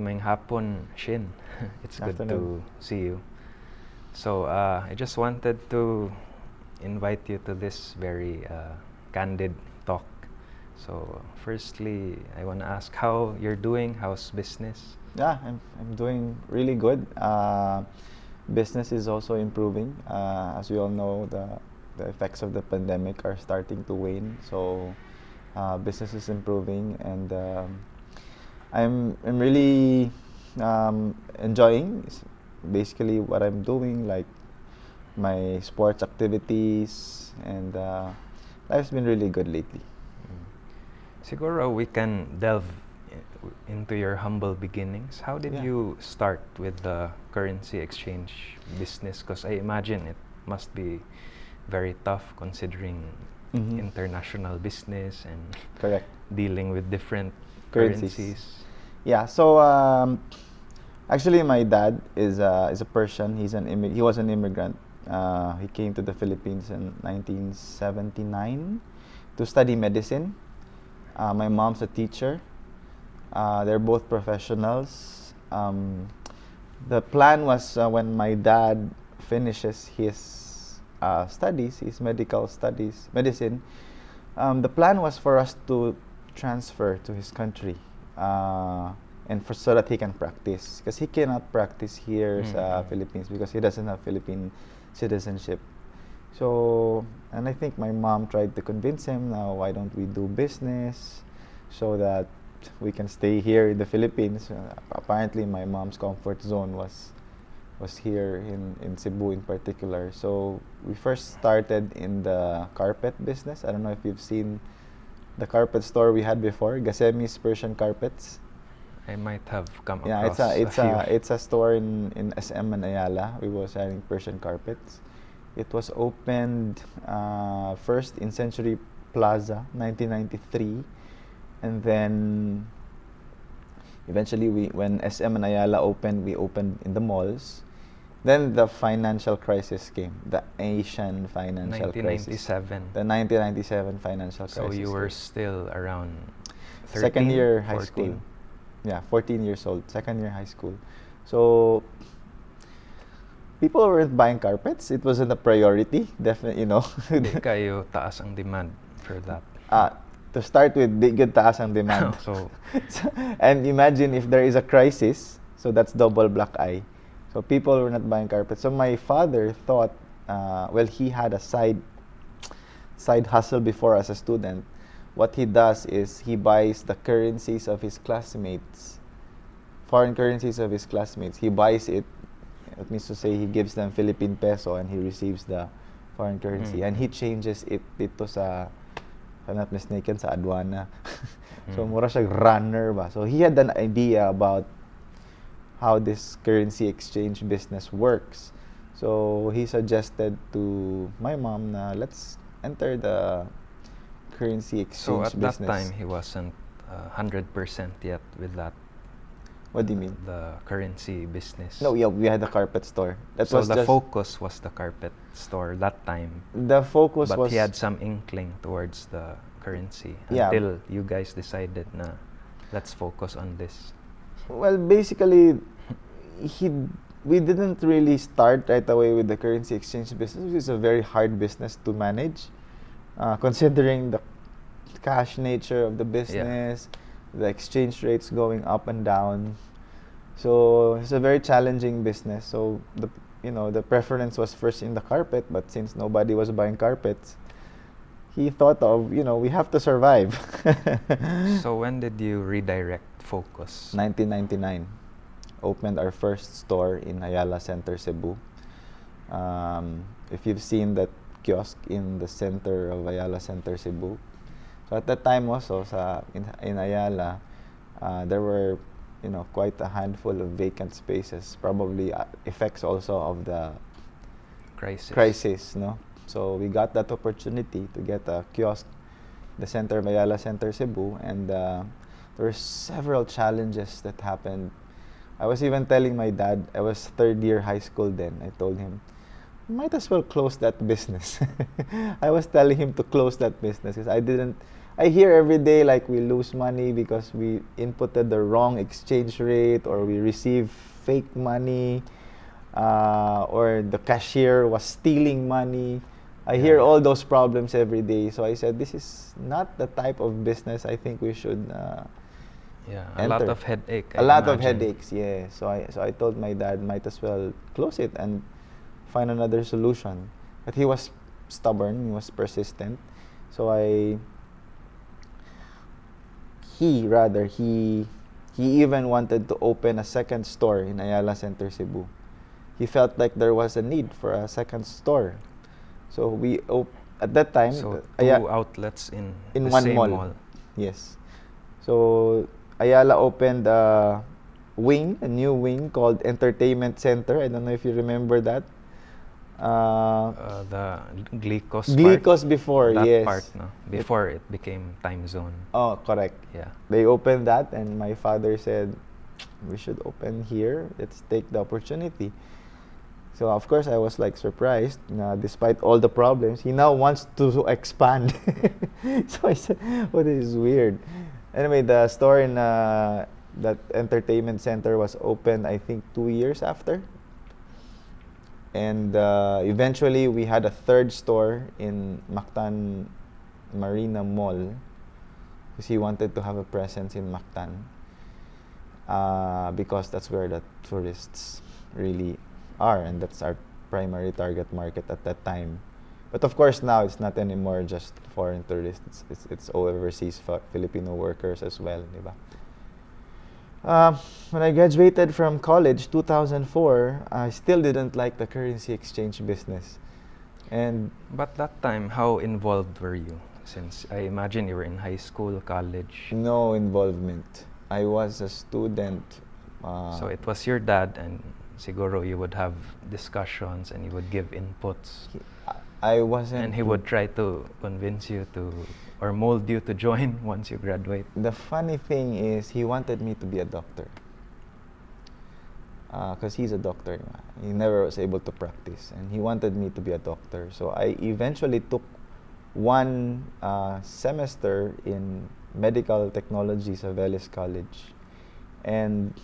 Mamayang hapon, Shin. It's good to Afternoon. see you. So I just wanted to invite you to this very candid talk. So firstly, I want to ask how you're doing. How's business? Yeah, I'm doing really good. Business is also improving. As we all know, the effects of the pandemic are starting to wane. So business is improving, and I'm really enjoying basically what I'm doing, like my sports activities, and life's been really good lately. Siguro we can delve into your humble beginnings. How did Yeah. you start with the currency exchange business? Because I imagine it must be very tough considering Mhm. international business and Correct. dealing with different Currencies. currencies. Yeah. So actually, my dad is a Persian. He was an immigrant. He came to the Philippines in 1979 to study medicine. My mom's a teacher. They're both professionals. The plan was when my dad finishes his studies, his medical studies, medicine. The plan was for us to transfer to his country, and so that he can practice, because he cannot practice here sa Philippines because he doesn't have Philippine citizenship. So, and I think my mom tried to convince him, now why don't we do business so that we can stay here in the Philippines. Apparently, my mom's comfort zone was here in Cebu in particular. So we first started in the carpet business. I don't know if you've seen the carpet store we had before, Ghassemi's Persian Carpets. I might have come Yeah, across it's a store in SM and Ayala. We were selling Persian carpets. It was opened first in Century Plaza, 1993, and then eventually when SM and Ayala opened, we opened in the malls. Then the financial crisis came, the Asian financial crisis. 1997. The 1997 financial So crisis. you were came. still around 13, Second year high 14? school. Yeah, 14 years old, second year high school. So people weren't buying carpets. It wasn't a priority, definitely, Di kayo taas ang demand for that. To start with, di good taas ang demand. So And imagine if there is a crisis, so that's double black eye. So people were not buying carpets. So my father thought, he had a side hustle before as a student. What he does is he buys the currencies of his classmates, foreign currencies of his classmates. He buys it. It means to say he gives them Philippine peso and he receives the foreign currency, and he changes it dito sa, if I'm not mistaken, sa aduana. So mura siya runner ba. So he had an idea about how this currency exchange business works. So he suggested to my mom na let's enter the currency so exchange at business. that time he wasn't 100% yet with that. What do you mean? The currency business. No, yeah, we had a carpet store. That So was the just focus was the carpet store that time. the focus But was he had some inkling towards the currency Yeah. until you guys decided na let's focus on this. Well, basically, we didn't really start right away with the currency exchange business. It's a very hard business to manage, considering the cash nature of the business, the exchange rates going up and down. So it's a very challenging business. So the preference was first in the carpet, but since nobody was buying carpets, he thought of, we have to survive. So when did you redirect focus? 1999, opened our first store in Ayala Center, Cebu. If you've seen that kiosk in the center of Ayala Center, Cebu. So at that time also in Ayala, there were quite a handful of vacant spaces, probably effects also of the crisis, no? So we got that opportunity to get a kiosk, the center of Ayala Center, Cebu, and there were several challenges that happened. I was even telling my dad, I was third year high school then, I told him, might as well close that business. I was telling him to close that business because I hear every day like we lose money because we inputted the wrong exchange rate, or we receive fake money, or the cashier was stealing money. I hear Yeah. all those problems every day. So I said, this is not the type of business I think we should Yeah, a lot enter. of headache. A I lot of imagine. headaches, yeah. So I told my dad, might as well close it and find another solution. But he was stubborn, he was persistent. So he even wanted to open a second store in Ayala Center, Cebu. He felt like there was a need for a second store. So at that time, So Aya- two outlets in in the one same mall. mall. Yes. So Ayala opened a new wing called Entertainment Center. I don't know if you remember that. The Glycos part. Glycos before, That yes. part, no? Before it became time zone. Oh, correct. Yeah. They opened that, and my father said, we should open here. Let's take the opportunity. So of course I was like surprised, despite all the problems. He now wants to expand. So I said, "Oh, this is weird." Anyway, the store in that entertainment center was opened, I think, 2 years after. And eventually we had a third store in Mactan Marina Mall, because he wanted to have a presence in Mactan, because that's where the tourists really are, and that's our primary target market at that time. But of course now it's not anymore just foreign tourists. It's overseas Filipino workers as well, di ba? When I graduated from college, 2004, I still didn't like the currency exchange business. And But that time, how involved were you? Since I imagine you were in high school, college. no involvement. I was a student. So it was your dad, and siguro you would have discussions and you would give inputs. I wasn't. And he would try to convince you to, or mold you to join once you graduate. The funny thing is, he wanted me to be a doctor. Because he's a doctor. He never was able to practice. And he wanted me to be a doctor. So I eventually took one semester in medical technology sa Veles College. And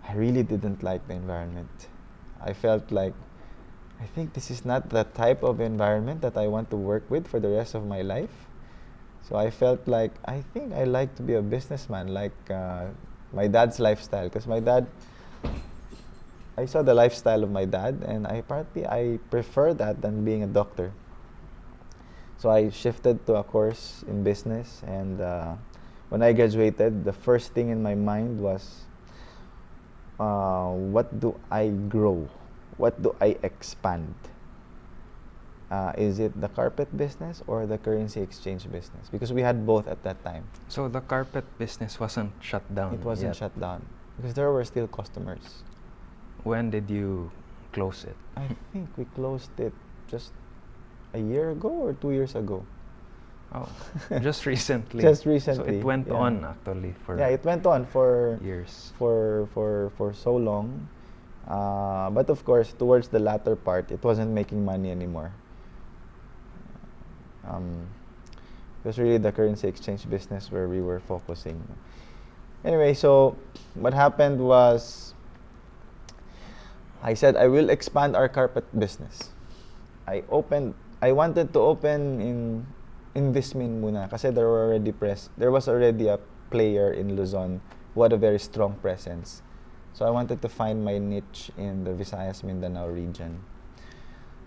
I really didn't like the environment. I felt like, I think this is not the type of environment that I want to work with for the rest of my life. So I felt like, I think I like to be a businessman, like my dad's lifestyle. Because my dad, I saw the lifestyle of my dad, and I prefer that than being a doctor. So I shifted to a course in business, and when I graduated, the first thing in my mind was, what do I grow? What do I expand? Is it the carpet business or the currency exchange business? Because we had both at that time. So the carpet business wasn't shut down It wasn't yet. shut down because there were still customers. When did you close it? I think we closed it just a year ago or 2 years ago. Oh, just recently. Just So recently, it went yeah. on actually for Yeah, it went on for years. for so long. But of course, towards the latter part, it wasn't making money anymore. It was really the currency exchange business where we were focusing. Anyway, so what happened was, I said I will expand our carpet business. I wanted to open in Vismin muna kasi there was already a player in Luzon who had a very strong presence. So I wanted to find my niche in the Visayas Mindanao region.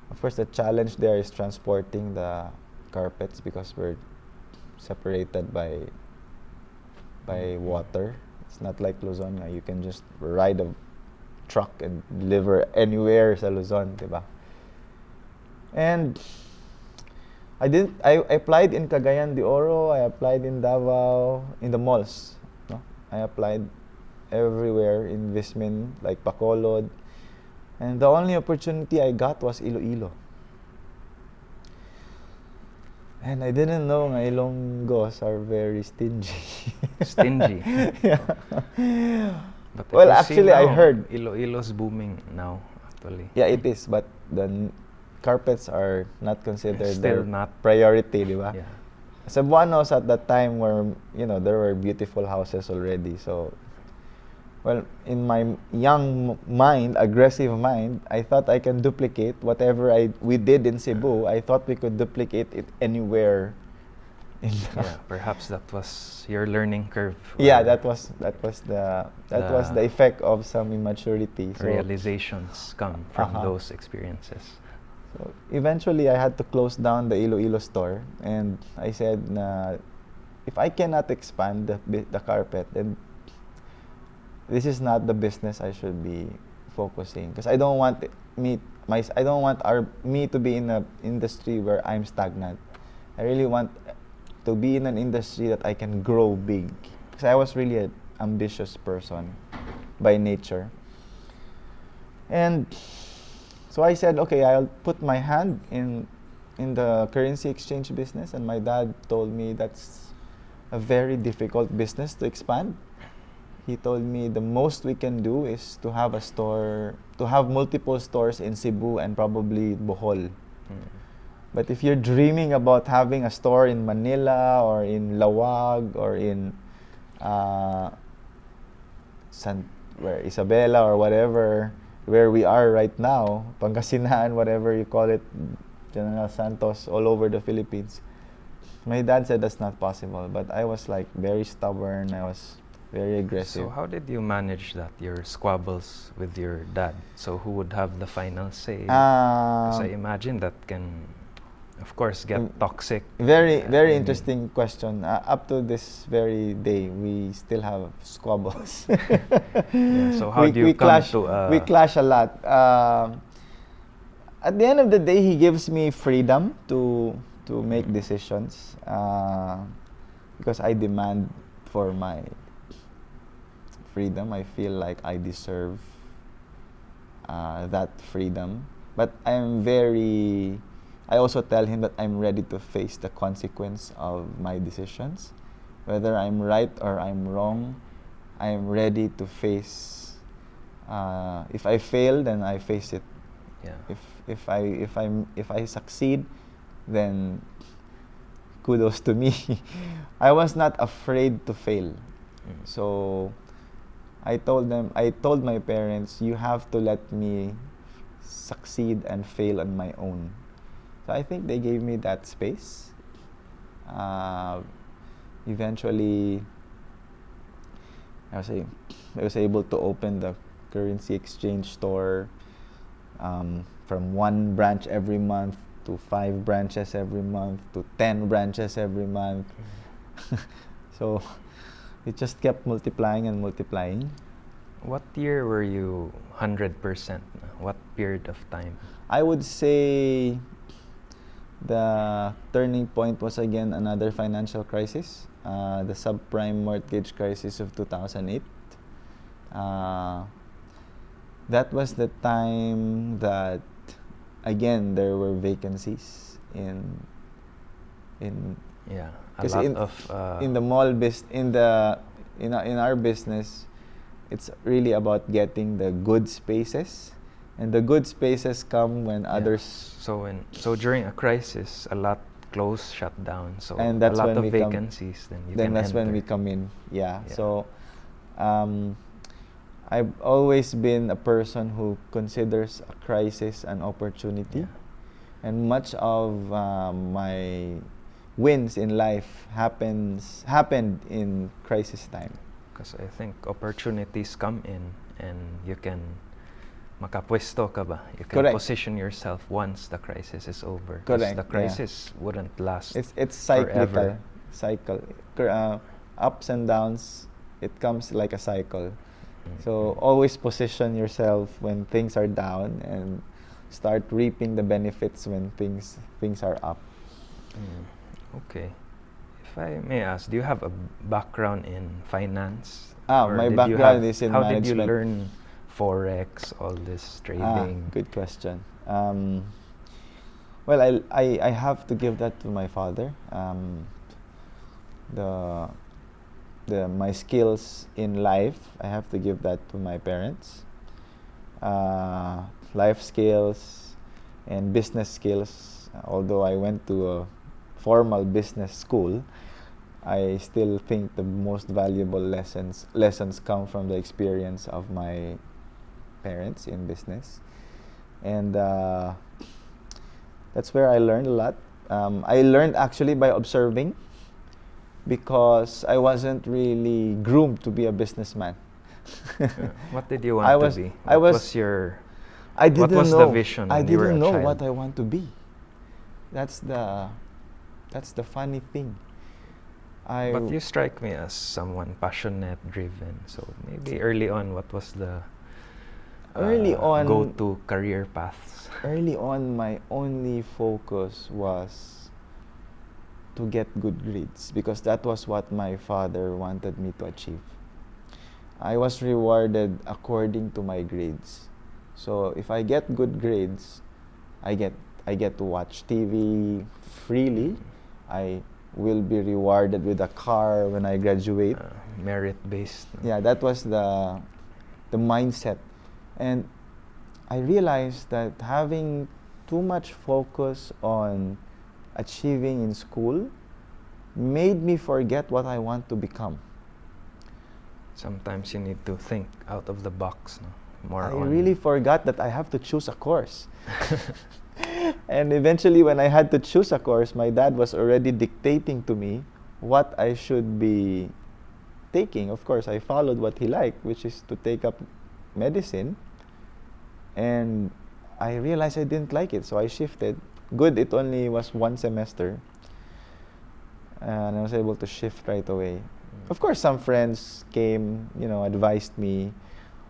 Of course, the challenge there is transporting the carpets because we're separated by water. It's not like Luzon. You can just ride a truck and deliver anywhere sa Luzon, diba? And I applied in Cagayan de Oro, I applied in Davao, in the malls. No? I applied everywhere in Vismin, like Bacolod. And the only opportunity I got was Iloilo. And I didn't know nga Ilonggos are very stingy. Stingy. Yeah. But if Well, you see actually, I now, heard. Iloilo's booming now, actually. Yeah, it is, but the carpets are not considered Still their not. priority, di ba? Yeah. Cebuanos at that time were, there were beautiful houses already. So, well, in my young mind, aggressive mind, I thought I can duplicate whatever we did in Cebu. I thought we could duplicate it anywhere. Yeah, perhaps that was your learning curve. Yeah, or that was the effect of some immaturity. So, realizations come from Uh-huh. those experiences. so eventually, I had to close down the Iloilo store, and I said, if I cannot expand the carpet, then this is not the business I should be focusing, because I don't want me to be in an industry where I'm stagnant. I really want to be in an industry that I can grow big, because I was really an ambitious person by nature. And so I said, okay, I'll put my hand in the currency exchange business, and my dad told me that's a very difficult business to expand. He told me the most we can do is to have multiple stores in Cebu and probably Bohol. But if you're dreaming about having a store in Manila or in Lawag or in where Isabela or whatever, where we are right now, Pangasinan, whatever you call it, General Santos, all over the Philippines. My dad said that's not possible, but I was like very stubborn. I was very aggressive. So how did you manage that, your squabbles with your dad? So who would have the final say? Because I imagine that can, of course, get toxic. Very I mean, interesting question. Up to this very day, we still have squabbles. Yeah, so how do you come clash, to we clash a lot. At the end of the day, he gives me freedom to make decisions, because I demand for my freedom. I feel like I deserve that freedom. But I also tell him that I'm ready to face the consequence of my decisions. Whether I'm right or I'm wrong, I'm ready to face. If I fail, then I face it. Yeah. If I succeed, then kudos to me. I was not afraid to fail. So I told my parents, you have to let me succeed and fail on my own. So I think they gave me that space. Eventually, I was able to open the currency exchange store, from 1 branch every month to 5 branches every month to 10 branches every month. So it just kept multiplying and multiplying. What year were you 100%? What period of time? I would say the turning point was again another financial crisis, the subprime mortgage crisis of 2008. That was the time that again there were vacancies in Yeah, a 'cause lot in of in the mall in our business, it's really about getting the good spaces, and the good spaces come when yeah. others. So during a crisis, a lot shut down. So And a that's lot when of we come- vacancies. Then you Then can that's when we enter. come in. Yeah. Yeah. So, I've always been a person who considers a crisis an opportunity, Yeah. and much of my wins in life happened in crisis time. Because I think opportunities come in and you can makapwesto ka ba? You can Correct. position yourself once the crisis is over. 'Cause Correct, the yeah. crisis wouldn't last It's cyclical. forever. Ups and downs. It comes like a cycle. Mm. So always position yourself when things are down, and start reaping the benefits when things are up. Okay. If I may ask, do you have a background in finance? My did you background is in how did you management. learn forex, all this trading? Good question. Well, I have to give that to my father. My skills in life, I have to give that to my parents. Life skills and business skills. Although I went to a formal business school, I still think the most valuable lessons come from the experience of my parents in business, and that's where I learned a lot. I learned actually by observing, because I wasn't really groomed to be a businessman. What did you I want was to be? I What was was your I what didn't was know. the vision I when you were didn't a know child? what I want to be. That's the funny thing. But you strike me as someone passionate, driven. So maybe early on, what was the Early on- go-to career paths? Early on, my only focus was to get good grades, because that was what my father wanted me to achieve. I was rewarded according to my grades. So if I get good grades, I get to watch TV freely. I will be rewarded with a car when I graduate. Merit-based. No? Yeah, that was the mindset. And I realized that having too much focus on achieving in school made me forget what I want to become. Sometimes you need to think out of the box. No? More I on really forgot that I have to choose a course. And eventually, when I had to choose a course, my dad was already dictating to me what I should be taking. Of course, I followed what he liked, which is to take up medicine. And I realized I didn't like it, so I shifted. Good, it only was one semester. And I was able to shift right away. Of course, some friends came, advised me,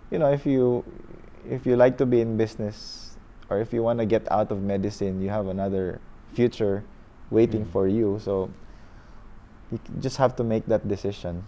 if you like to be in business, or if you want to get out of medicine, you have another future waiting for you. So you just have to make that decision.